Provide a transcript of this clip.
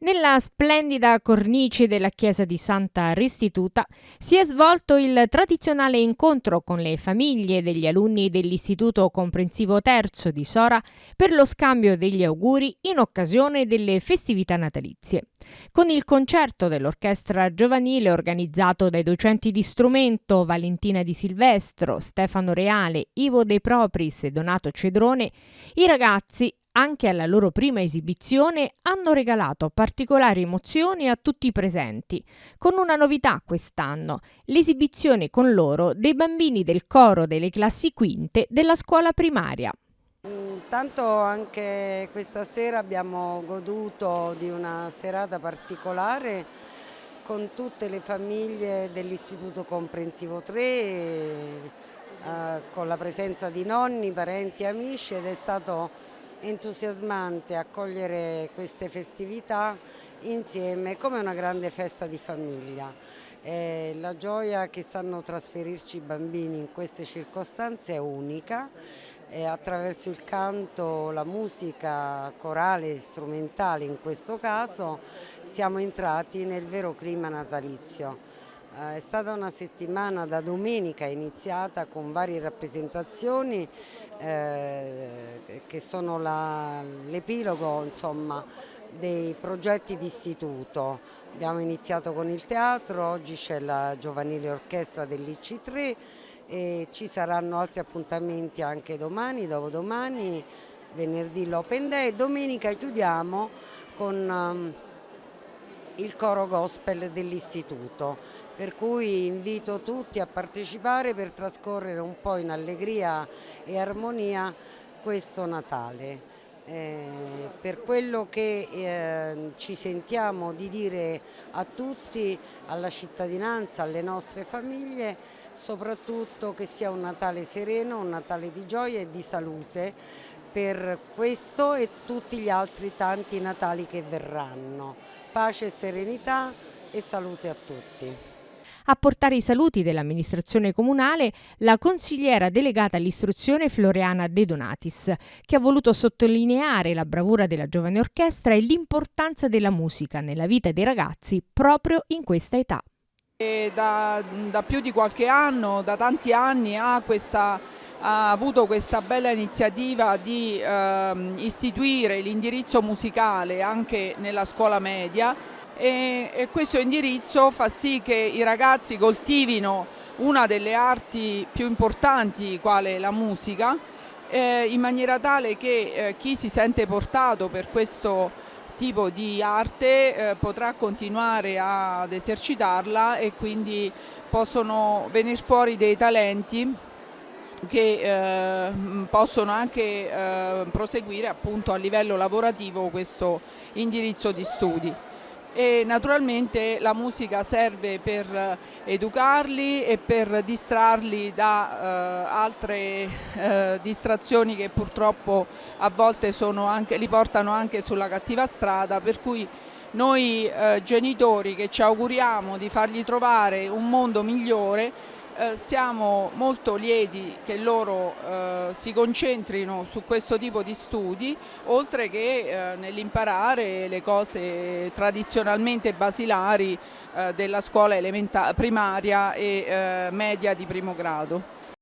Nella splendida cornice della chiesa di Santa Restituta si è svolto il tradizionale incontro con le famiglie degli alunni dell'Istituto Comprensivo Terzo di Sora per lo scambio degli auguri in occasione delle festività natalizie. Con il concerto dell'orchestra giovanile organizzato dai docenti di strumento Valentina Di Silvestro, Stefano Reale, Ivo De Propris e Donato Cedrone, i ragazzi anche alla loro prima esibizione hanno regalato particolari emozioni a tutti i presenti, con una novità quest'anno, l'esibizione con loro dei bambini del coro delle classi quinte della scuola primaria. Tanto anche questa sera abbiamo goduto di una serata particolare con tutte le famiglie dell'Istituto Comprensivo 3, con la presenza di nonni, parenti, amici, ed è stato entusiasmante accogliere queste festività insieme come una grande festa di famiglia. La gioia che sanno trasferirci i bambini in queste circostanze è unica. Attraverso il canto, la musica corale e strumentale in questo caso, siamo entrati nel vero clima natalizio. È stata una settimana da domenica iniziata con varie rappresentazioni che sono l'epilogo, insomma, dei progetti di istituto. Abbiamo iniziato con il teatro, oggi c'è la giovanile orchestra dell'IC3 e ci saranno altri appuntamenti anche domani, dopodomani, venerdì l'Open Day e domenica chiudiamo con il coro gospel dell'istituto, per cui invito tutti a partecipare per trascorrere un po' in allegria e armonia questo Natale. Per quello che ci sentiamo di dire a tutti, alla cittadinanza, alle nostre famiglie, soprattutto che sia un Natale sereno, un Natale di gioia e di salute per questo e tutti gli altri tanti Natali che verranno. Pace e serenità e salute a tutti. A portare i saluti dell'amministrazione comunale la consigliera delegata all'istruzione Floriana De Donatis, che ha voluto sottolineare la bravura della giovane orchestra e l'importanza della musica nella vita dei ragazzi proprio in questa età. Da più di qualche anno, da tanti anni, ha avuto questa bella iniziativa di istituire l'indirizzo musicale anche nella scuola media e questo indirizzo fa sì che i ragazzi coltivino una delle arti più importanti, quale la musica, in maniera tale che chi si sente portato per questo tipo di arte potrà continuare ad esercitarla e quindi possono venire fuori dei talenti che possono anche proseguire appunto a livello lavorativo questo indirizzo di studi. E naturalmente la musica serve per educarli e per distrarli da altre distrazioni che purtroppo a volte li portano anche sulla cattiva strada, per cui noi genitori che ci auguriamo di fargli trovare un mondo migliore siamo molto lieti che loro si concentrino su questo tipo di studi, oltre che nell'imparare le cose tradizionalmente basilari della scuola primaria e media di primo grado.